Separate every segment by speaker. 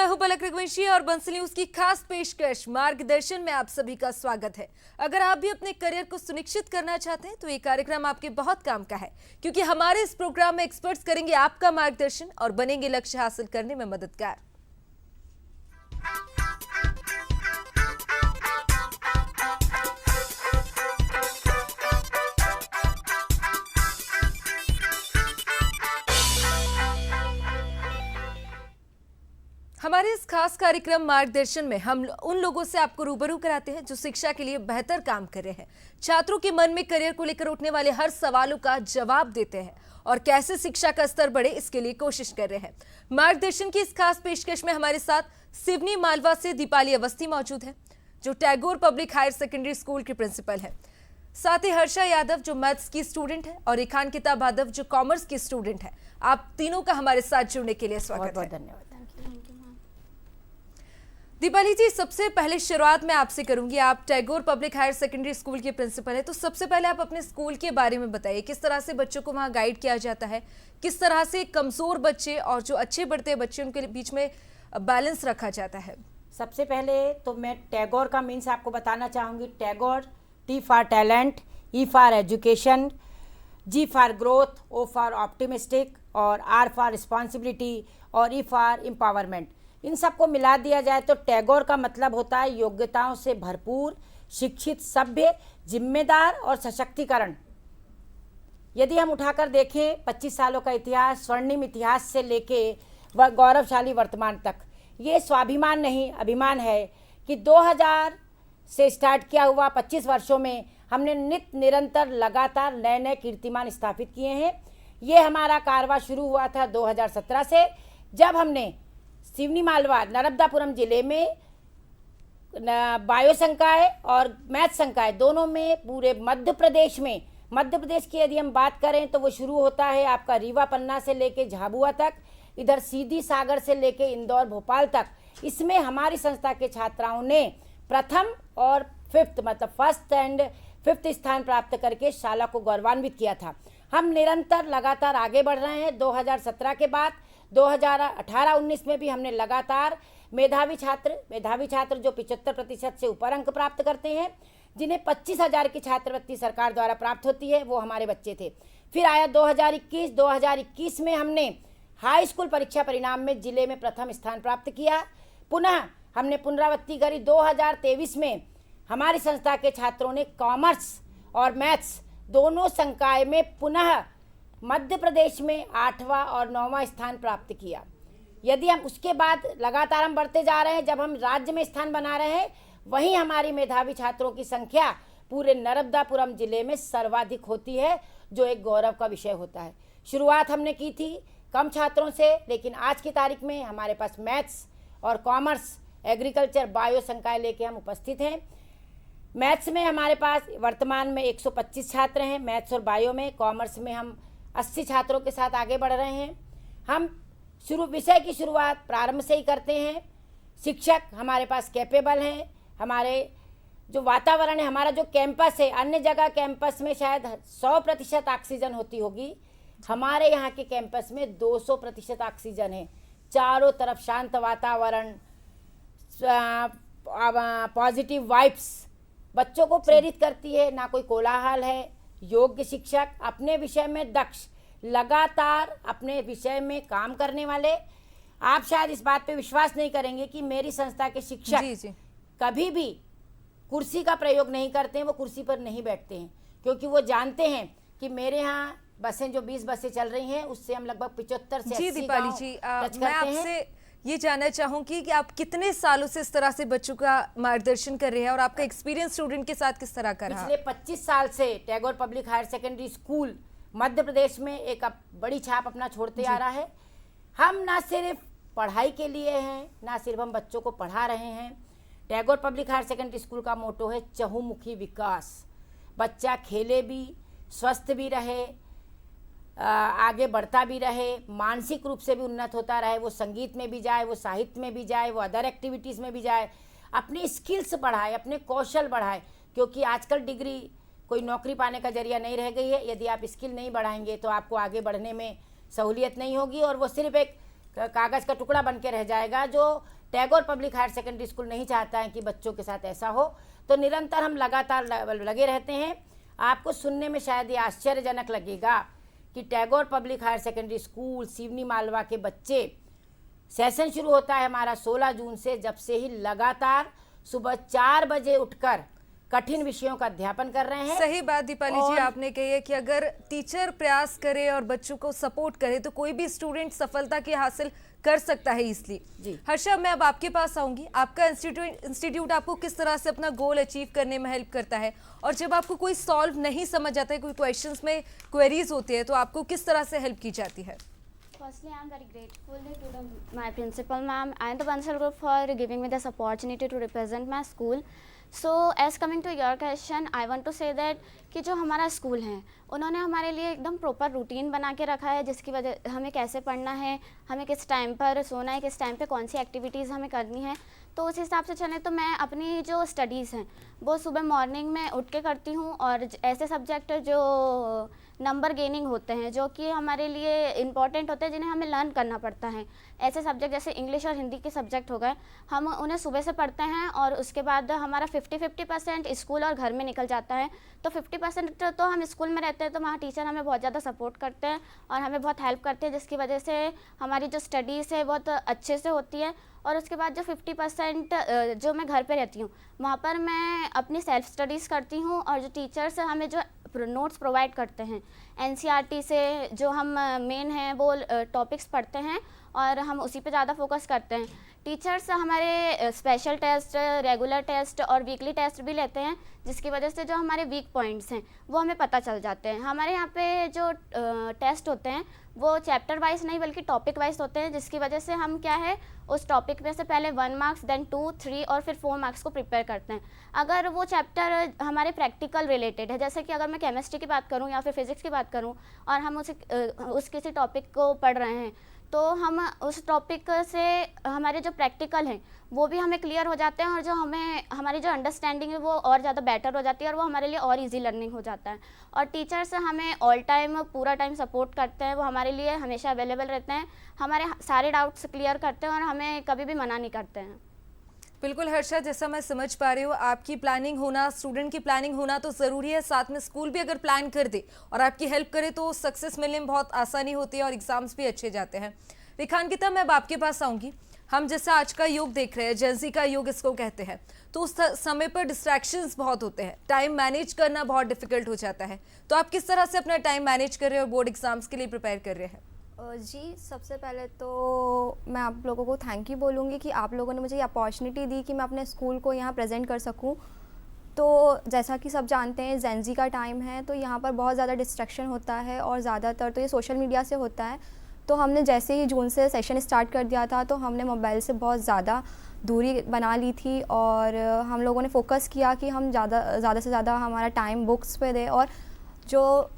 Speaker 1: मैं हूं पलक रघुवंशी और बंसल न्यूज की खास पेशकश मार्गदर्शन में आप सभी का स्वागत है। अगर आप भी अपने करियर को सुनिश्चित करना चाहते हैं तो ये कार्यक्रम आपके बहुत काम का है, क्योंकि हमारे इस प्रोग्राम में एक्सपर्ट्स करेंगे आपका मार्गदर्शन और बनेंगे लक्ष्य हासिल करने में मददगार। हमारे इस खास कार्यक्रम मार्गदर्शन में हम उन लोगों से आपको रूबरू कराते हैं जो शिक्षा के लिए बेहतर काम कर रहे हैं, छात्रों के मन में करियर को लेकर उठने वाले हर सवालों का जवाब देते हैं और कैसे शिक्षा का स्तर बढ़े इसके लिए कोशिश कर रहे हैं। मार्गदर्शन की इस खास पेशकश में हमारे साथ सिवनी मालवा से दीपाली अवस्थी मौजूद है, जो Tagore public higher secondary school की प्रिंसिपल है। साथ ही हर्षा यादव जो मैथ्स की स्टूडेंट है और रेखान किताब यादव जो कॉमर्स की स्टूडेंट है। आप तीनों का हमारे साथ जुड़ने के लिए स्वागत है।
Speaker 2: धन्यवाद।
Speaker 1: दीपाली जी, सबसे पहले शुरुआत मैं आपसे करूंगी। आप Tagore public higher secondary school के प्रिंसिपल हैं, तो सबसे पहले आप अपने स्कूल के बारे में बताइए, किस तरह से बच्चों को वहां गाइड किया जाता है, किस तरह से कमजोर बच्चे और जो अच्छे बढ़ते बच्चे उनके बीच में बैलेंस रखा जाता है।
Speaker 2: सबसे पहले तो मैं टैगोर का मीन्स आपको बताना चाहूँगी। Tagore, T for talent, E for education, G for growth, O for optimistic और आर फॉर रिस्पॉन्सिबिलिटी और ई फॉर एम्पावरमेंट। इन सबको मिला दिया जाए तो टैगोर का मतलब होता है योग्यताओं से भरपूर, शिक्षित, सभ्य, जिम्मेदार और सशक्तिकरण। यदि हम उठाकर देखें 25 सालों का इतिहास, स्वर्णिम इतिहास से लेके व गौरवशाली वर्तमान तक, ये स्वाभिमान नहीं अभिमान है कि 2000 से स्टार्ट किया हुआ 25 वर्षों में हमने निरंतर लगातार नए नए कीर्तिमान स्थापित किए हैं। ये हमारा कारवां शुरू हुआ था 2017 से, जब हमने सिवनी मालवा नर्मदापुरम जिले में बायो संकाय और मैथ संकाय दोनों में पूरे मध्य प्रदेश में, मध्य प्रदेश की यदि हम बात करें तो वो शुरू होता है आपका रीवा पन्ना से लेके झाबुआ तक, इधर सीधी सागर से लेके इंदौर भोपाल तक। इसमें हमारी संस्था के छात्राओं ने प्रथम और फिफ्थ मतलब फर्स्ट एंड फिफ्थ स्थान प्राप्त करके शाला को गौरवान्वित किया था। हम निरंतर लगातार आगे बढ़ रहे हैं। 2017 के बाद 2018-19 में भी हमने लगातार मेधावी छात्र जो 75% से ऊपर अंक प्राप्त करते हैं, जिन्हें 25,000 की छात्रवृत्ति सरकार द्वारा प्राप्त होती है, वो हमारे बच्चे थे। फिर आया 2021 में हमने हाई स्कूल परीक्षा परिणाम में जिले में प्रथम स्थान प्राप्त किया। पुनः हमने पुनरावृत्ति करी 2023 में। हमारी संस्था के छात्रों ने कॉमर्स और मैथ्स दोनों संकाय में पुनः मध्य प्रदेश में 8वां और 9वां स्थान प्राप्त किया। यदि हम उसके बाद लगातार हम बढ़ते जा रहे हैं, जब हम राज्य में स्थान बना रहे हैं, वहीं हमारी मेधावी छात्रों की संख्या पूरे नर्मदापुरम जिले में सर्वाधिक होती है, जो एक गौरव का विषय होता है। शुरुआत हमने की थी कम छात्रों से, लेकिन आज की तारीख में हमारे पास मैथ्स और कॉमर्स, एग्रीकल्चर, बायो संकाय लेके हम उपस्थित हैं। मैथ्स में हमारे पास वर्तमान में 125 छात्र हैं मैथ्स और बायो में। कॉमर्स में हम 80 छात्रों के साथ आगे बढ़ रहे हैं। हम विषय की शुरुआत प्रारंभ से ही करते हैं। शिक्षक हमारे पास कैपेबल हैं। हमारे जो वातावरण है, हमारा जो कैंपस है, अन्य जगह कैंपस में शायद 100% ऑक्सीजन होती होगी, हमारे यहाँ के कैंपस में 200% ऑक्सीजन है। चारों तरफ शांत वातावरण, पॉजिटिव वाइब्स बच्चों को प्रेरित करती है, ना कोई कोलाहल है। योग्य शिक्षक, अपने विषय में दक्ष, लगातार अपने विषय में काम करने वाले। आप शायद इस बात पे विश्वास नहीं करेंगे कि मेरी संस्था के शिक्षक कभी भी कुर्सी का प्रयोग नहीं करते हैं, वो कुर्सी पर नहीं बैठते हैं, क्योंकि वो जानते हैं कि मेरे यहाँ बसें जो 20 बसें चल रही हैं, उससे हम लगभग 75 से 80
Speaker 1: दीपाली जी, मैं आपसे ये जानना चाहूंगी कि आप कितने सालों से इस तरह से बच्चों का मार्गदर्शन कर रहे हैं और आपका एक्सपीरियंस स्टूडेंट के साथ किस तरह का रहा?
Speaker 2: पिछले 25 साल से Tagore public higher secondary school Madhya Pradesh में एक बड़ी छाप अपना छोड़ते आ रहा है। हम ना सिर्फ पढ़ाई के लिए हैं, ना सिर्फ हम बच्चों को पढ़ा रहे हैं। Tagore public higher secondary school का मोटो है चहुमुखी विकास। बच्चा खेले भी, स्वस्थ भी रहे, आगे बढ़ता भी रहे, मानसिक रूप से भी उन्नत होता रहे। वो संगीत में भी जाए, वो साहित्य में भी जाए, वो अदर एक्टिविटीज़ में भी जाए, अपनी स्किल्स बढ़ाए, अपने कौशल बढ़ाए, क्योंकि आजकल डिग्री कोई नौकरी पाने का जरिया नहीं रह गई है। यदि आप स्किल नहीं बढ़ाएंगे तो आपको आगे बढ़ने में सहूलियत नहीं होगी। और वो सिर्फ एक कागज़ का टुकड़ा बन के रह जाएगा, जो Tagore public higher secondary school नहीं चाहता है कि बच्चों के साथ ऐसा हो। तो निरंतर हम लगातार लगे रहते हैं। आपको सुनने में शायद ये आश्चर्यजनक लगेगा कि Tagore public higher secondary school Seoni Malwa के बच्चे, सेशन शुरू होता है हमारा 16 जून से, जब से ही लगातार सुबह 4 बजे उठकर कठिन विषयों का अध्यापन कर रहे हैं।
Speaker 1: सही बात दीपाली जी आपने कही है कि अगर टीचर प्रयास करे और बच्चों को सपोर्ट करे तो कोई भी स्टूडेंट सफलता की हासिल कर सकता है इसलिए।
Speaker 2: जी
Speaker 1: हर्षा, मैं अब आपके पास आऊंगी। आपका इंस्टीट्यूट आपको किस तरह से अपना गोल अचीव करने में हेल्प करता है, और जब आपको कोई सॉल्व नहीं समझ आता है, कोई क्वेश्चंस में क्वेरीज होती है, तो आपको किस तरह से हेल्प की जाती है?
Speaker 3: Firstly, I am very grateful to my principal ma'am and the Bansal group for giving me this opportunity to represent my school. So, as coming to your question, I want to say that कि जो हमारा school है उन्होंने हमारे लिए एकदम proper routine बना के रखा है, जिसकी वजह हमें कैसे पढ़ना है, हमें किस टाइम पर सोना है, किस टाइम पे कौन सी एक्टिविटीज़ हमें करनी है। तो उस हिसाब से चलें तो मैं अपनी जो स्टडीज़ हैं वो सुबह मॉर्निंग में उठ के करती हूँ, और ऐसे सब्जेक्ट जो नंबर गेनिंग होते हैं, जो कि हमारे लिए इम्पॉर्टेंट होते हैं, जिन्हें हमें लर्न करना पड़ता है, ऐसे सब्जेक्ट जैसे इंग्लिश और हिंदी के सब्जेक्ट हो गए, हम उन्हें सुबह से पढ़ते हैं और उसके बाद हमारा 50-50% स्कूल और घर में निकल जाता है। तो 50% तो हम स्कूल में रहते हैं, तो वहाँ टीचर हमें बहुत ज़्यादा सपोर्ट करते हैं और हमें बहुत हेल्प करते हैं, जिसकी वजह से हमारी जो स्टडीज़ है बहुत अच्छे से होती है। और उसके बाद जो 50% जो मैं घर पे रहती हूँ वहाँ पर मैं अपनी सेल्फ स्टडीज़ करती हूँ, और जो टीचर्स हमें जो नोट्स प्रोवाइड करते हैं एनसीईआरटी से, जो हम मेन हैं वो टॉपिक्स पढ़ते हैं और हम उसी पे ज़्यादा फोकस करते हैं। टीचर्स हमारे स्पेशल टेस्ट, रेगुलर टेस्ट और वीकली टेस्ट भी लेते हैं, जिसकी वजह से जो हमारे वीक पॉइंट्स हैं वो हमें पता चल जाते हैं। हमारे यहाँ पे जो टेस्ट होते हैं वो चैप्टर वाइज नहीं बल्कि टॉपिक वाइज होते हैं, जिसकी वजह से हम क्या है उस टॉपिक में से पहले 1 मार्क्स, देन 2, 3 और फिर 4 मार्क्स को प्रिपेयर करते हैं। अगर वो चैप्टर हमारे प्रैक्टिकल रिलेटेड है, जैसे कि अगर मैं केमिस्ट्री की बात करूँ या फिर फिजिक्स की बात करूँ और हम उस किसी टॉपिक को पढ़ रहे हैं, तो हम उस टॉपिक से हमारे जो प्रैक्टिकल हैं वो भी हमें क्लियर हो जाते हैं, और जो हमारी जो अंडरस्टैंडिंग है वो और ज़्यादा बेटर हो जाती है, और वो हमारे लिए और इजी लर्निंग हो जाता है। और टीचर्स हमें ऑल टाइम पूरा टाइम सपोर्ट करते हैं, वो हमारे लिए हमेशा अवेलेबल रहते हैं, हमारे सारे डाउट्स क्लियर करते हैं और हमें कभी भी मना नहीं करते हैं।
Speaker 1: बिल्कुल हर्षा, जैसा मैं समझ पा रही हूँ, आपकी प्लानिंग होना, स्टूडेंट की प्लानिंग होना तो ज़रूरी है, साथ में स्कूल भी अगर प्लान कर दे और आपकी हेल्प करे तो सक्सेस मिलने में बहुत आसानी होती है और एग्जाम्स भी अच्छे जाते हैं। रेखांकिता, मैं अब आपके पास आऊँगी। हम जैसा आज का युग देख रहे हैं, जेंजी का युग इसको कहते हैं, तो उस समय पर डिस्ट्रैक्शंस बहुत होते हैं, टाइम मैनेज करना बहुत डिफिकल्ट हो जाता है। तो आप किस तरह से अपना टाइम मैनेज कर रहे हैं और बोर्ड एग्जाम्स के लिए प्रिपेयर कर रहे हैं?
Speaker 4: जी, सबसे पहले तो मैं आप लोगों को थैंक यू बोलूँगी कि आप लोगों ने मुझे ये अपॉर्चुनिटी दी कि मैं अपने स्कूल को यहाँ प्रेजेंट कर सकूँ। तो जैसा कि सब जानते हैं जेंजी का टाइम है, तो यहाँ पर बहुत ज़्यादा डिस्ट्रैक्शन होता है और ज़्यादातर तो ये सोशल मीडिया से होता है। तो हमने जैसे ही जून से सेशन स्टार्ट कर दिया था, तो हमने मोबाइल से बहुत ज़्यादा दूरी बना ली थी, और हम लोगों ने फोकस किया कि हम ज़्यादा से ज़्यादा हमारा टाइम बुक्स पे दें और जो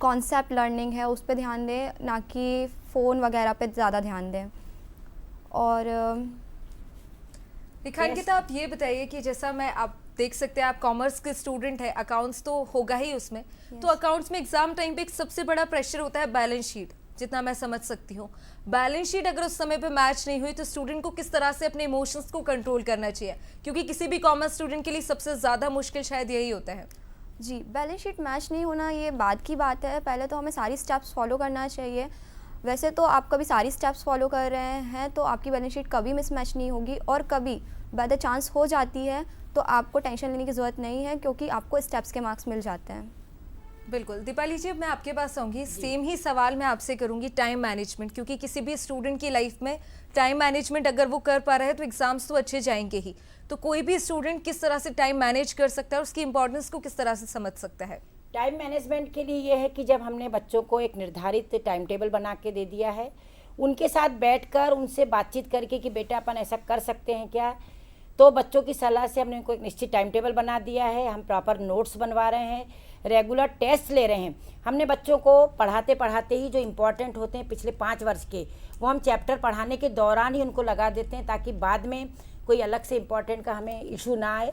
Speaker 4: कॉन्सेप्ट लर्निंग है उस पे ध्यान दें, ना कि फ़ोन वगैरह पे ज़्यादा ध्यान दें। और
Speaker 1: रेखांकिता, आप ये बताइए कि जैसा मैं आप देख सकते हैं, आप कॉमर्स के स्टूडेंट है, अकाउंट्स तो होगा ही उसमें। तो अकाउंट्स में एग्जाम टाइम पे एक सबसे बड़ा प्रेशर होता है बैलेंस शीट, जितना मैं समझ सकती हूँ। बैलेंस शीट अगर उस समय पे मैच नहीं हुई तो स्टूडेंट को किस तरह से अपने इमोशंस को कंट्रोल करना चाहिए, क्योंकि किसी भी कॉमर्स स्टूडेंट के लिए सबसे ज़्यादा मुश्किल शायद यही होता है।
Speaker 4: जी, बैलेंस शीट मैच नहीं होना ये बाद की बात है, पहले तो हमें सारी स्टेप्स फॉलो करना चाहिए। वैसे तो आप कभी सारी स्टेप्स फॉलो कर रहे हैं तो आपकी बैलेंस शीट कभी मिसमैच नहीं होगी, और कभी बाय द चांस हो जाती है तो आपको टेंशन लेने की ज़रूरत नहीं है, क्योंकि आपको स्टेप्स के मार्क्स मिल जाते हैं।
Speaker 1: बिल्कुल दीपाली जी, मैं आपके पास आऊँगी। सेम ही सवाल मैं आपसे करूँगी टाइम मैनेजमेंट, क्योंकि किसी भी स्टूडेंट की लाइफ में टाइम मैनेजमेंट अगर वो कर पा रहा है तो एग्जाम्स तो अच्छे जाएंगे ही। तो कोई भी स्टूडेंट किस तरह से टाइम मैनेज कर सकता है और उसकी इंपॉर्टेंस को किस तरह से समझ सकता है?
Speaker 2: टाइम मैनेजमेंट के लिए ये है कि जब हमने बच्चों को एक निर्धारित टाइम टेबल बना के दे दिया है, उनके साथ बैठकर उनसे बातचीत करके कि बेटा अपन ऐसा कर सकते हैं क्या, तो बच्चों की सलाह से हमने उनको एक निश्चित टाइम टेबल बना दिया है। हम प्रॉपर नोट्स बनवा रहे हैं, रेगुलर टेस्ट ले रहे हैं। हमने बच्चों को पढ़ाते पढ़ाते ही जो इम्पोर्टेंट होते हैं पिछले 5 वर्ष के, वो हम चैप्टर पढ़ाने के दौरान ही उनको लगा देते हैं, ताकि बाद में कोई अलग से इम्पोर्टेंट का हमें इशू ना आए।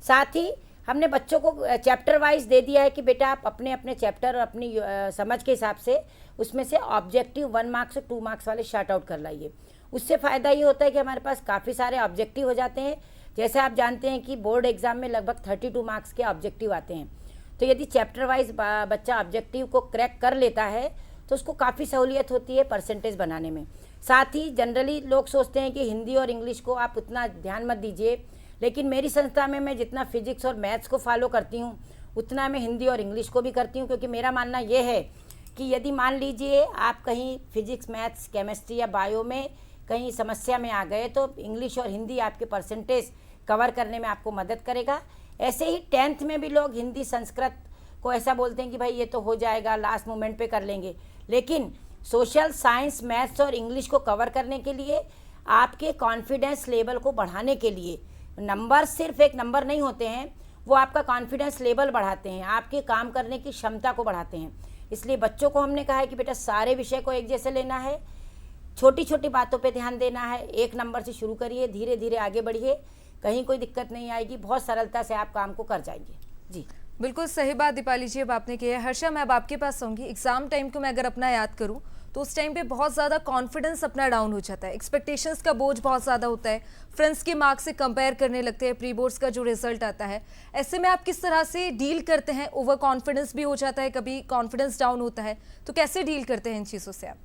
Speaker 2: साथ ही हमने बच्चों को चैप्टर वाइज दे दिया है कि बेटा आप अपने अपने चैप्टर और अपनी समझ के हिसाब से उसमें से ऑब्जेक्टिव 1 मार्क्स और 2 मार्क्स वाले शार्ट आउट कर लाइए। उससे फ़ायदा ये होता है कि हमारे पास काफ़ी सारे ऑब्जेक्टिव हो जाते हैं। जैसे आप जानते हैं कि बोर्ड एग्ज़ाम में लगभग 32 मार्क्स के ऑब्जेक्टिव आते हैं, तो यदि चैप्टर वाइज बच्चा ऑब्जेक्टिव को क्रैक कर लेता है तो उसको काफ़ी सहूलियत होती है परसेंटेज बनाने में। साथ ही जनरली लोग सोचते हैं कि हिंदी और इंग्लिश को आप उतना ध्यान मत दीजिए, लेकिन मेरी संस्था में मैं जितना फिजिक्स और मैथ्स को फॉलो करती हूँ उतना मैं हिंदी और इंग्लिश को भी करती हूँ, क्योंकि मेरा मानना ये है कि यदि मान लीजिए आप कहीं फिजिक्स, मैथ्स, केमिस्ट्री या बायो में कहीं समस्या में आ गए तो इंग्लिश और हिंदी आपके परसेंटेज कवर करने में आपको मदद करेगा। ऐसे ही 10th में भी लोग हिंदी, संस्कृत को ऐसा बोलते हैं कि भाई ये तो हो जाएगा, लास्ट मोमेंट पे कर लेंगे, लेकिन सोशल, साइंस, मैथ्स और इंग्लिश को कवर करने के लिए आपके कॉन्फिडेंस लेवल को बढ़ाने के लिए नंबर सिर्फ एक नंबर नहीं होते हैं, वो आपका कॉन्फिडेंस लेवल बढ़ाते हैं, आपके काम करने की क्षमता को बढ़ाते हैं। इसलिए बच्चों को हमने कहा है कि बेटा सारे विषय को एक जैसे लेना है, छोटी छोटी बातों पे ध्यान देना है, 1 नंबर से शुरू करिए, धीरे धीरे आगे बढ़िए, कहीं कोई दिक्कत नहीं आएगी, बहुत सरलता से आप काम को कर जाएंगे। जी
Speaker 1: बिल्कुल सही बात दीपाली जी अब आपने की है। हर्षा, मैं अब आपके पास आऊँगी। एग्जाम टाइम को मैं अगर अपना याद करूँ तो उस टाइम पे बहुत ज़्यादा कॉन्फिडेंस अपना डाउन हो जाता है, एक्सपेक्टेशंस का बोझ बहुत ज़्यादा होता है, फ्रेंड्स के मार्क्स से कंपेयर करने लगते हैं, प्री बोर्ड्स का जो रिजल्ट आता है, ऐसे में आप किस तरह से डील करते हैं? ओवर कॉन्फिडेंस भी हो जाता है, कभी कॉन्फिडेंस डाउन होता है, तो कैसे डील करते हैं इन चीज़ों से आप?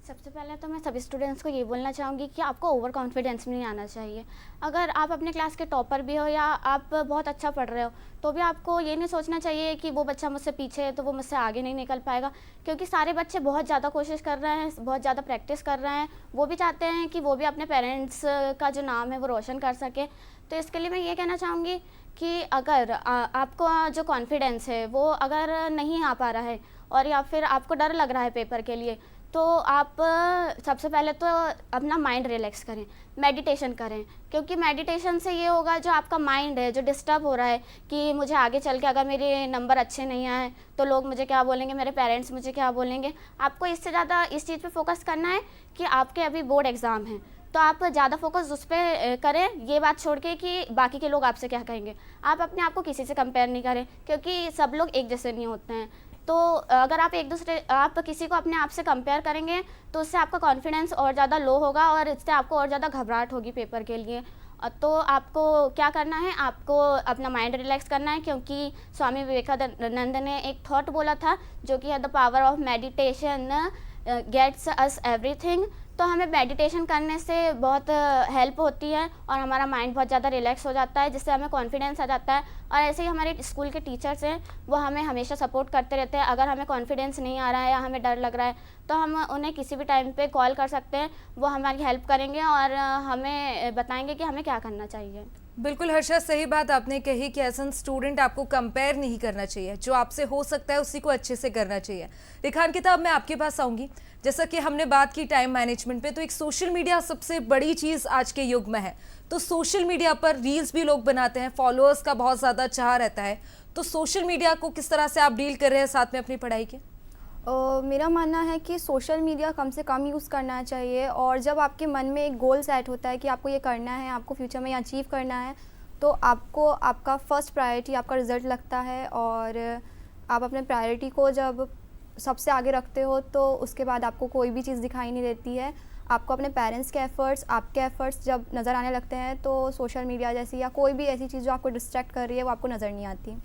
Speaker 3: सबसे पहले तो मैं सभी स्टूडेंट्स को ये बोलना चाहूँगी कि आपको ओवर कॉन्फिडेंस में नहीं आना चाहिए। अगर आप अपने क्लास के टॉपर भी हो या आप बहुत अच्छा पढ़ रहे हो तो भी आपको ये नहीं सोचना चाहिए कि वो बच्चा मुझसे पीछे है तो वो मुझसे आगे नहीं निकल पाएगा, क्योंकि सारे बच्चे बहुत ज़्यादा कोशिश कर रहे हैं, बहुत ज़्यादा प्रैक्टिस कर रहे हैं, वो भी चाहते हैं कि वो भी अपने पेरेंट्स का जो नाम है वो रोशन कर सके। तो इसके लिए मैं ये कहना चाहूँगी कि अगर आपको जो कॉन्फिडेंस है वो अगर नहीं आ पा रहा है और या फिर आपको डर लग रहा है पेपर के लिए, तो आप सबसे पहले तो अपना माइंड रिलैक्स करें, मेडिटेशन करें, क्योंकि मेडिटेशन से ये होगा जो आपका माइंड है जो डिस्टर्ब हो रहा है कि मुझे आगे चल के अगर मेरे नंबर अच्छे नहीं आए तो लोग मुझे क्या बोलेंगे, मेरे पेरेंट्स मुझे क्या बोलेंगे, आपको इससे ज़्यादा इस चीज़ पे फोकस करना है कि आपके अभी बोर्ड एग्ज़ाम हैं, तो आप ज़्यादा फोकस उस पर करें, ये बात छोड़ के कि बाकी के लोग आपसे क्या कहेंगे। आप अपने आप को किसी से कंपेयर नहीं करें, क्योंकि सब लोग एक जैसे नहीं होते हैं। तो अगर आप किसी को अपने आप से कंपेयर करेंगे तो उससे आपका कॉन्फिडेंस और ज़्यादा लो होगा और इससे आपको और ज़्यादा घबराहट होगी पेपर के लिए। तो आपको क्या करना है, आपको अपना माइंड रिलैक्स करना है, क्योंकि स्वामी विवेकानंद ने एक थॉट बोला था जो कि है the power of meditation gets us everything. तो हमें मेडिटेशन करने से बहुत हेल्प होती है और हमारा माइंड बहुत ज़्यादा रिलैक्स हो जाता है, जिससे हमें कॉन्फिडेंस आ जाता है। और ऐसे ही हमारे स्कूल के टीचर्स हैं वो हमें हमेशा सपोर्ट करते रहते हैं। अगर हमें कॉन्फिडेंस नहीं आ रहा है या हमें डर लग रहा है तो हम उन्हें किसी भी टाइम पे कॉल कर सकते हैं, वो हमारी हेल्प करेंगे और हमें बताएंगे कि हमें क्या करना चाहिए।
Speaker 1: बिल्कुल हर्षा, सही बात आपने कही कि एज एन स्टूडेंट आपको कंपेयर नहीं करना चाहिए, जो आपसे हो सकता है उसी को अच्छे से करना चाहिए। रेखांकिता, अब मैं आपके पास आऊँगी। जैसा कि हमने बात की टाइम मैनेजमेंट पे, तो एक सोशल मीडिया सबसे बड़ी चीज़ आज के युग में है। तो सोशल मीडिया पर रील्स भी लोग बनाते हैं, फॉलोअर्स का बहुत ज़्यादा चाह रहता है, तो सोशल मीडिया को किस तरह से आप डील कर रहे हैं साथ में अपनी पढ़ाई के?
Speaker 4: मेरा मानना है कि सोशल मीडिया कम से कम यूज़ करना चाहिए, और जब आपके मन में एक गोल सेट होता है कि आपको ये करना है, आपको फ्यूचर में ये अचीव करना है, तो आपको आपका फर्स्ट प्रायोरिटी आपका रिज़ल्ट लगता है। और आप अपने प्रायोरिटी को जब सबसे आगे रखते हो तो उसके बाद आपको कोई भी चीज़ दिखाई नहीं देती है। आपको अपने पेरेंट्स के एफ़र्ट्स, आपके एफ़र्ट्स जब नज़र आने लगते हैं तो सोशल मीडिया जैसी या कोई भी ऐसी चीज़ जो आपको डिस्ट्रैक्ट कर रही है वो आपको नज़र नहीं आती।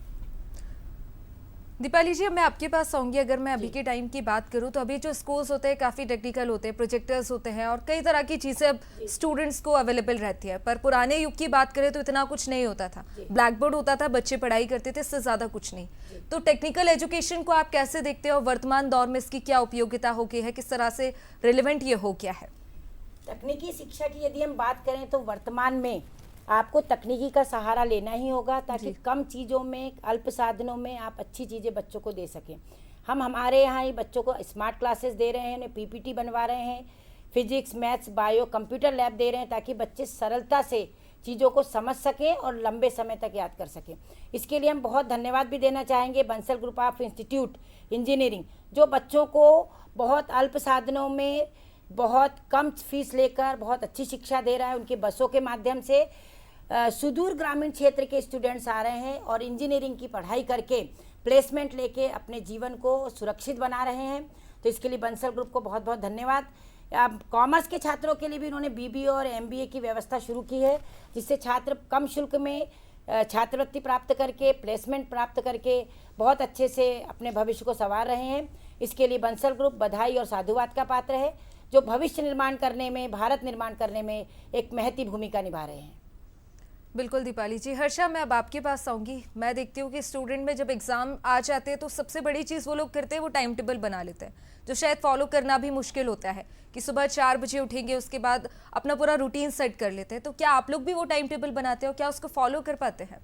Speaker 1: दीपाली जी, अब मैं आपके पास आऊँगी। अगर मैं अभी के टाइम की बात करूँ तो अभी जो स्कूल्स होते हैं काफ़ी टेक्निकल होते हैं, प्रोजेक्टर्स होते हैं और कई तरह की चीज़ें अब स्टूडेंट्स को अवेलेबल रहती है। पर पुराने युग की बात करें तो इतना कुछ नहीं होता था, ब्लैक बोर्ड होता था, बच्चे पढ़ाई करते थे, इससे ज़्यादा कुछ नहीं। तो टेक्निकल एजुकेशन को आप कैसे देखते हो? वर्तमान दौर में इसकी क्या उपयोगिता हो गई है, किस तरह से रिलेवेंट ये हो गया है?
Speaker 2: तकनीकी शिक्षा की यदि हम बात करें तो वर्तमान में आपको तकनीकी का सहारा लेना ही होगा, ताकि कम चीज़ों में, अल्प साधनों में आप अच्छी चीज़ें बच्चों को दे सकें। हम हमारे यहाँ ही बच्चों को स्मार्ट क्लासेस दे रहे हैं, उन्हें पीपीटी बनवा रहे हैं, physics, maths, bio, computer lab दे रहे हैं, ताकि बच्चे सरलता से चीज़ों को समझ सकें और लंबे समय तक याद कर सकें। इसके लिए हम बहुत धन्यवाद भी देना चाहेंगे Bansal group of institute engineering, जो बच्चों को बहुत अल्प साधनों में बहुत कम फीस लेकर बहुत अच्छी शिक्षा दे रहा है। उनकी बसों के माध्यम से सुदूर ग्रामीण क्षेत्र के स्टूडेंट्स आ रहे हैं और इंजीनियरिंग की पढ़ाई करके प्लेसमेंट लेके अपने जीवन को सुरक्षित बना रहे हैं। तो इसके लिए बंसल ग्रुप को बहुत बहुत धन्यवाद। अब कॉमर्स के छात्रों के लिए भी इन्होंने बीबीए और एमबीए की व्यवस्था शुरू की है, जिससे छात्र कम शुल्क में छात्रवृत्ति प्राप्त करके प्लेसमेंट प्राप्त करके बहुत अच्छे से अपने भविष्य को संवार रहे हैं। इसके लिए बंसल ग्रुप बधाई और साधुवाद का पात्र है, जो भविष्य निर्माण करने में, भारत निर्माण करने में एक महती भूमिका निभा रहे हैं।
Speaker 1: बिल्कुल दीपाली जी। हर्षा, मैं अब आपके पास आऊँगी। मैं देखती हूँ कि स्टूडेंट में जब एग्ज़ाम आ जाते हैं तो सबसे बड़ी चीज़ वो लोग करते हैं, वो टाइम टेबल बना लेते हैं, जो शायद फॉलो करना भी मुश्किल होता है कि सुबह 4 बजे उठेंगे, उसके बाद अपना पूरा रूटीन सेट कर लेते हैं। तो क्या आप लोग भी वो टाइम टेबल बनाते हो, क्या उसको फॉलो कर पाते हैं?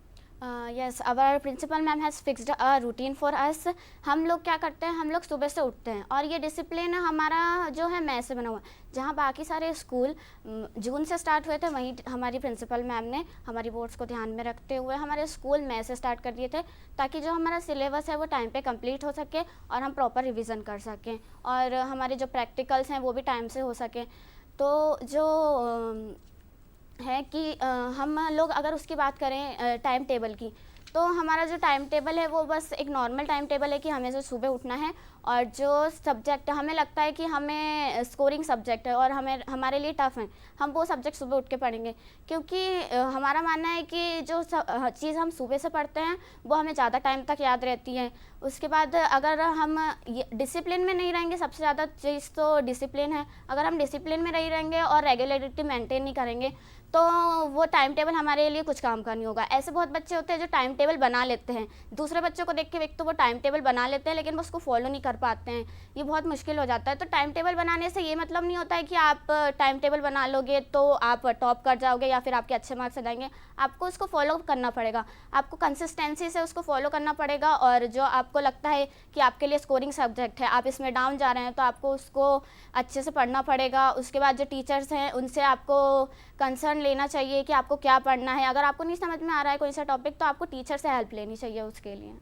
Speaker 3: Yes, our principal ma'am has fixed a routine for us. हम लोग क्या करते हैं, हम लोग सुबह से उठते हैं और ये डिसिप्लिन हमारा जो है मई से बना हुआ है। जहाँ बाकी सारे स्कूल जून से स्टार्ट हुए थे, वहीं हमारी प्रिंसिपल मैम ने हमारी बोर्ड्स को ध्यान में रखते हुए हमारे स्कूल मई से स्टार्ट कर दिए थे, ताकि जो हमारा सिलेबस है वो टाइम पे कंप्लीट हो सके और हम प्रॉपर रिवीजन कर सकें, और हमारे जो प्रैक्टिकल्स हैं वो भी टाइम से हो सकें। तो जो है कि हम लोग अगर उसकी बात करें टाइम टेबल की, तो हमारा जो टाइम टेबल है वो बस एक नॉर्मल टाइम टेबल है कि हमें जो सुबह उठना है, और जो सब्जेक्ट हमें लगता है कि हमें स्कोरिंग सब्जेक्ट है और हमारे लिए टफ़ है, हम वो सब्जेक्ट सुबह उठ के पढ़ेंगे। क्योंकि हमारा मानना है कि जो चीज़ हम सुबह से पढ़ते हैं वो हमें ज़्यादा टाइम तक याद रहती है। उसके बाद अगर हम डिसिप्लिन में नहीं रहेंगे, सबसे ज़्यादा चीज़ तो डिसिप्लिन है। अगर हम डिसिप्लिन में नहीं रहेंगे और रेगुलरिटी मेंटेन नहीं करेंगे, तो वो टाइम टेबल हमारे लिए कुछ काम का नहीं होगा। ऐसे बहुत बच्चे होते हैं जो टाइम टेबल बना लेते हैं, दूसरे बच्चों को देख के एक तो वो टाइम टेबल बना लेते हैं, लेकिन वो उसको फॉलो नहीं कर पाते हैं। ये बहुत मुश्किल हो जाता है। तो टाइम टेबल बनाने से ये मतलब नहीं होता है कि आप टाइम टेबल बना लोगे तो आप टॉप कर जाओगे या फिर आपके अच्छे मार्क्स आ जाएंगे। आपको उसको फॉलो करना पड़ेगा, आपको कंसिस्टेंसी से उसको फॉलो करना पड़ेगा। और जो आपको लगता है कि आपके लिए स्कोरिंग सब्जेक्ट है, आप इसमें डाउन जा रहे हैं, तो आपको उसको अच्छे से पढ़ना पड़ेगा। उसके बाद जो टीचर्स हैं उनसे आपको कंसर्न लेना चाहिए कि आपको क्या पढ़ना है। अगर आपको नहीं समझ में आ रहा है कोई सा टॉपिक, तो आपको टीचर से हेल्प लेनी चाहिए उसके लिए।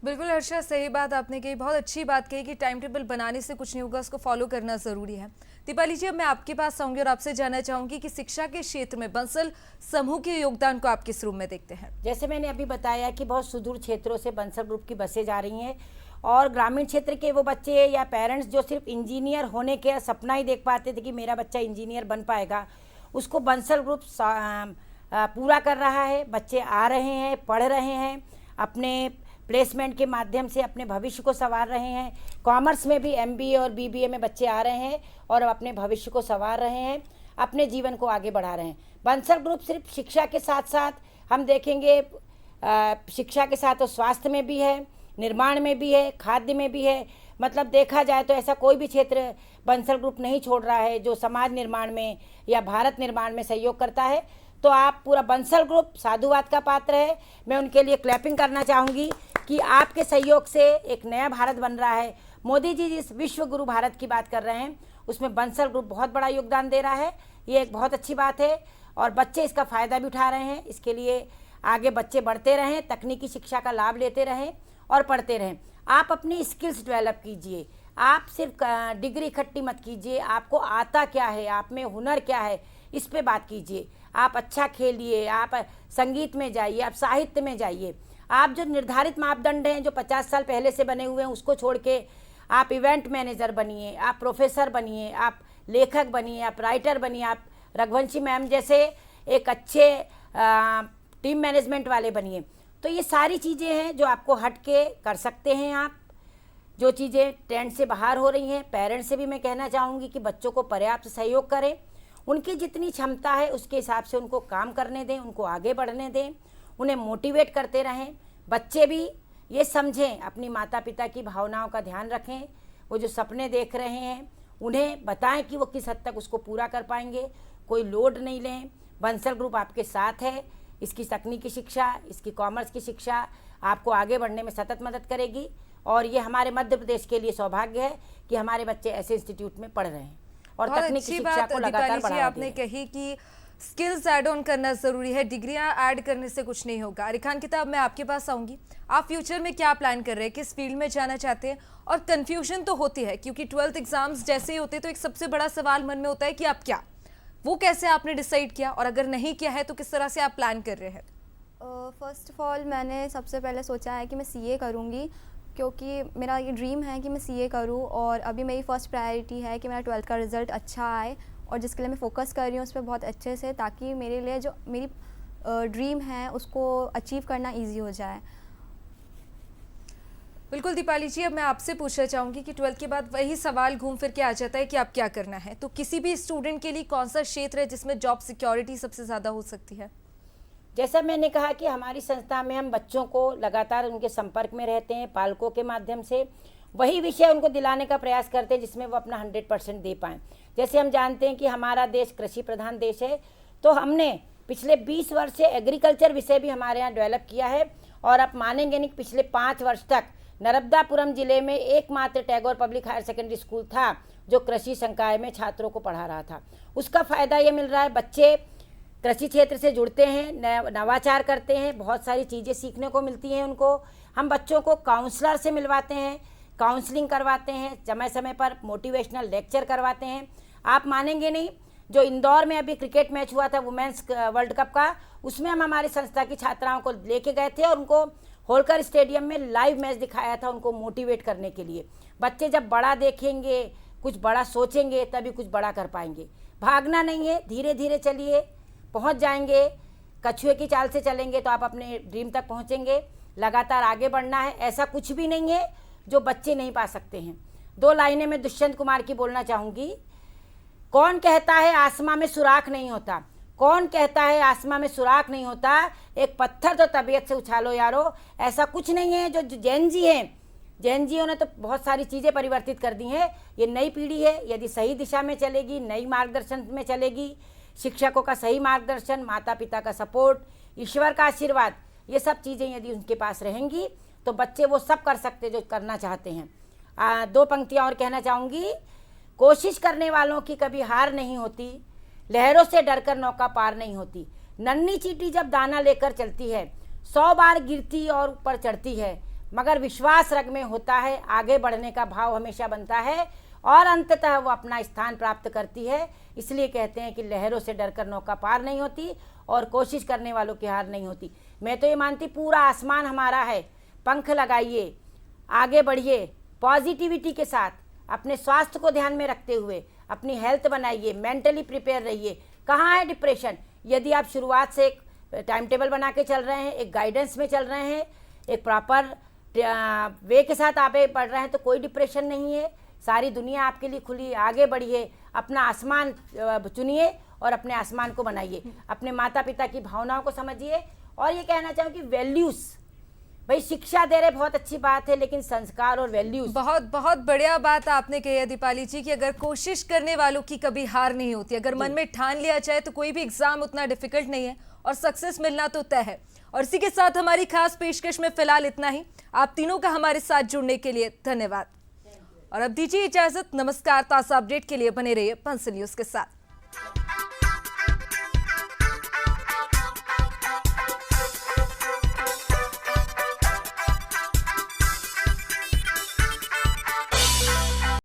Speaker 1: बिल्कुल हर्षा, सही बात आपने कही, बहुत अच्छी बात कही कि टाइम टेबल बनाने से कुछ नहीं होगा, उसको फॉलो करना ज़रूरी है। दीपाली जी, अब मैं आपके पास आऊँगी और आपसे जानना चाहूँगी कि शिक्षा के क्षेत्र में बंसल समूह के योगदान को आप किस रूप में देखते हैं?
Speaker 2: जैसे मैंने अभी बताया कि बहुत सुदूर क्षेत्रों से बंसल ग्रुप की बसें जा रही हैं, और ग्रामीण क्षेत्र के वो बच्चे या पेरेंट्स जो सिर्फ इंजीनियर होने के सपना ही देख पाते थे कि मेरा बच्चा इंजीनियर बन पाएगा, उसको बंसल ग्रुप पूरा कर रहा है। बच्चे आ रहे हैं, पढ़ रहे हैं, अपने प्लेसमेंट के माध्यम से अपने भविष्य को संवार रहे हैं। कॉमर्स में भी एमबीए और बीबीए में बच्चे आ रहे हैं और अपने भविष्य को संवार रहे हैं, अपने जीवन को आगे बढ़ा रहे हैं। बंसल ग्रुप सिर्फ शिक्षा के साथ साथ हम देखेंगे, शिक्षा के साथ तो स्वास्थ्य में भी है, निर्माण में भी है, खाद्य में भी है। मतलब देखा जाए तो ऐसा कोई भी क्षेत्र बंसल ग्रुप नहीं छोड़ रहा है जो समाज निर्माण में या भारत निर्माण में सहयोग करता है। तो आप पूरा बंसल ग्रुप साधुवाद का पात्र है। मैं उनके लिए क्लैपिंग करना चाहूँगी कि आपके सहयोग से एक नया भारत बन रहा है। मोदी जी जिस विश्व गुरु भारत की बात कर रहे हैं, उसमें बंसल ग्रुप बहुत बड़ा योगदान दे रहा है। ये एक बहुत अच्छी बात है और बच्चे इसका फ़ायदा भी उठा रहे हैं। इसके लिए आगे बच्चे बढ़ते रहें, तकनीकी शिक्षा का लाभ लेते रहें और पढ़ते रहें। आप अपनी स्किल्स डेवलप कीजिए, आप सिर्फ डिग्री इकट्ठी मत कीजिए। आपको आता क्या है, आप में हुनर क्या है, इस पे बात कीजिए। आप अच्छा खेलिए, आप संगीत में जाइए, आप साहित्य में जाइए। आप जो निर्धारित मापदंड हैं जो 50 साल पहले से बने हुए हैं, उसको छोड़ के आप इवेंट मैनेजर बनिए, आप प्रोफेसर बनिए, आप लेखक बनिए, आप राइटर बनिए, आप रघुवंशी मैम जैसे एक अच्छे टीम मैनेजमेंट वाले बनिए। तो ये सारी चीज़ें हैं जो आपको हट के कर सकते हैं। आप जो चीज़ें ट्रेंड से बाहर हो रही हैं, पेरेंट्स से भी मैं कहना चाहूँगी कि बच्चों को पर्याप्त सहयोग करें, उनकी जितनी क्षमता है उसके हिसाब से उनको काम करने दें, उनको आगे बढ़ने दें, उन्हें मोटिवेट करते रहें। बच्चे भी ये समझें, अपनी माता पिता की भावनाओं का ध्यान रखें। वो जो सपने देख रहे हैं उन्हें बताएं कि वो किस हद तक उसको पूरा कर पाएंगे। कोई लोड नहीं लें, बंसल ग्रुप आपके साथ है। इसकी तकनीकी शिक्षा, इसकी कॉमर्स की शिक्षा आपको आगे बढ़ने में सतत मदद करेगी। और ये हमारे मध्य प्रदेश के लिए सौभाग्य है कि हमारे बच्चे ऐसे इंस्टीट्यूट में पढ़ रहे हैं और तकनीकी शिक्षा को लगातार बढ़ावा
Speaker 1: आपने कही कि स्किल्स ऐड ऑन करना ज़रूरी है, डिग्रियां ऐड करने से कुछ नहीं होगा। रिखान किताब, मैं आपके पास आऊँगी। आप फ्यूचर में क्या प्लान कर रहे हैं, किस फील्ड में जाना चाहते हैं? और कन्फ्यूजन तो होती है क्योंकि 12th एग्जाम्स जैसे ही होते हैं तो एक सबसे बड़ा सवाल मन में होता है कि आप क्या, वो कैसे आपने डिसाइड किया, और अगर नहीं किया है तो किस तरह से आप प्लान कर रहे हैं?
Speaker 4: फ़र्स्ट ऑफ ऑल मैंने सबसे पहले सोचा है कि मैं सीए करूँगी, क्योंकि मेरा ये ड्रीम है कि मैं सीए करूँ, और अभी मेरी फ़र्स्ट प्रायोरिटी है कि मेरा 12th का रिज़ल्ट अच्छा आए, और जिसके लिए मैं फ़ोकस कर रही हूँ उस पर बहुत अच्छे से, ताकि मेरे लिए जो मेरी ड्रीम है उसको अचीव करना ईजी हो जाए।
Speaker 1: बिल्कुल दीपाली जी, अब मैं आपसे पूछना चाहूँगी कि 12th के बाद वही सवाल घूम फिर के आ जाता है कि आप क्या करना है। तो किसी भी स्टूडेंट के लिए कौन सा क्षेत्र है जिसमें जॉब सिक्योरिटी सबसे ज़्यादा हो सकती है?
Speaker 2: जैसा मैंने कहा कि हमारी संस्था में हम बच्चों को लगातार उनके संपर्क में रहते हैं, पालकों के माध्यम से वही विषय उनको दिलाने का प्रयास करते हैं जिसमें वो अपना 100% दे पाएँ। जैसे हम जानते हैं कि हमारा देश कृषि प्रधान देश है, तो हमने पिछले 20 वर्ष से एग्रीकल्चर विषय भी हमारे यहाँ डेवलप किया है, और आप मानेंगे नहीं, पिछले 5 वर्ष तक नर्मदापुरम जिले में एकमात्र Tagore public higher secondary school था जो कृषि संकाय में छात्रों को पढ़ा रहा था। उसका फ़ायदा ये मिल रहा है, बच्चे कृषि क्षेत्र से जुड़ते हैं, नवाचार करते हैं, बहुत सारी चीज़ें सीखने को मिलती हैं उनको। हम बच्चों को काउंसलर से मिलवाते हैं, काउंसलिंग करवाते हैं, समय समय पर मोटिवेशनल लेक्चर करवाते हैं। आप मानेंगे नहीं, जो इंदौर में अभी क्रिकेट मैच हुआ था वुमेंस वर्ल्ड कप का, उसमें हम हमारी संस्था की छात्राओं को लेके गए थे और उनको होलकर स्टेडियम में लाइव मैच दिखाया था, उनको मोटिवेट करने के लिए। बच्चे जब बड़ा देखेंगे, कुछ बड़ा सोचेंगे, तभी कुछ बड़ा कर पाएंगे। भागना नहीं है, धीरे धीरे चलिए, पहुंच जाएंगे। कछुए की चाल से चलेंगे तो आप अपने ड्रीम तक पहुंचेंगे। लगातार आगे बढ़ना है, ऐसा कुछ भी नहीं है जो बच्चे नहीं पा सकते हैं। 2 लाइनें मैं दुष्यंत कुमार की बोलना चाहूँगी। कौन कहता है आसमां में सुराख नहीं होता, कौन कहता है आसमां में सुराख नहीं होता, एक पत्थर तो तबीयत से उछालो यारो। ऐसा कुछ नहीं है। जो जैन जी हैं, जैन जियों ने तो बहुत सारी चीज़ें परिवर्तित कर दी हैं। ये नई पीढ़ी है, यदि सही दिशा में चलेगी, नई मार्गदर्शन में चलेगी, शिक्षकों का सही मार्गदर्शन, माता पिता का सपोर्ट, ईश्वर का आशीर्वाद, ये सब चीज़ें यदि उनके पास रहेंगी तो बच्चे वो सब कर सकते जो करना चाहते हैं। 2 पंक्तियाँ और कहना चाहूँगी। कोशिश करने वालों की कभी हार नहीं होती, लहरों से डरकर नौका पार नहीं होती। नन्ही चींटी जब दाना लेकर चलती है, 100 बार गिरती और ऊपर चढ़ती है, मगर विश्वास रग में होता है, आगे बढ़ने का भाव हमेशा बनता है और अंततः वो अपना स्थान प्राप्त करती है। इसलिए कहते हैं कि लहरों से डरकर नौका पार नहीं होती और कोशिश करने वालों की हार नहीं होती। मैं तो ये मानती पूरा आसमान हमारा है। पंख लगाइए, आगे बढ़िए, पॉजिटिविटी के साथ, अपने स्वास्थ्य को ध्यान में रखते हुए अपनी हेल्थ बनाइए, मेंटली प्रिपेयर रहिए। कहाँ है डिप्रेशन? यदि आप शुरुआत से एक टाइम टेबल बना के चल रहे हैं, एक गाइडेंस में चल रहे हैं, एक प्रॉपर वे के साथ आप पढ़ रहे हैं, तो कोई डिप्रेशन नहीं है। सारी दुनिया आपके लिए खुली, आगे बढ़िए, अपना आसमान चुनिए और अपने आसमान को बनाइए। अपने माता पिता की भावनाओं को समझिए। और ये कहना चाहूँ कि वैल्यूज़, भाई शिक्षा दे रहे बहुत अच्छी बात है, लेकिन संस्कार और वैल्यूज।
Speaker 1: बहुत बहुत बढ़िया बात आपने कही है दीपाली जी कि अगर कोशिश करने वालों की कभी हार नहीं होती, अगर मन में ठान लिया जाए तो कोई भी एग्जाम उतना डिफिकल्ट नहीं है और सक्सेस मिलना तो तय है। और इसी के साथ हमारी खास पेशकश में फिलहाल इतना ही। आप तीनों का हमारे साथ जुड़ने के लिए धन्यवाद और अब दीजिए इजाजत। नमस्कार। ताज़ा अपडेट के लिए बने रहिए पंसल न्यूज के साथ।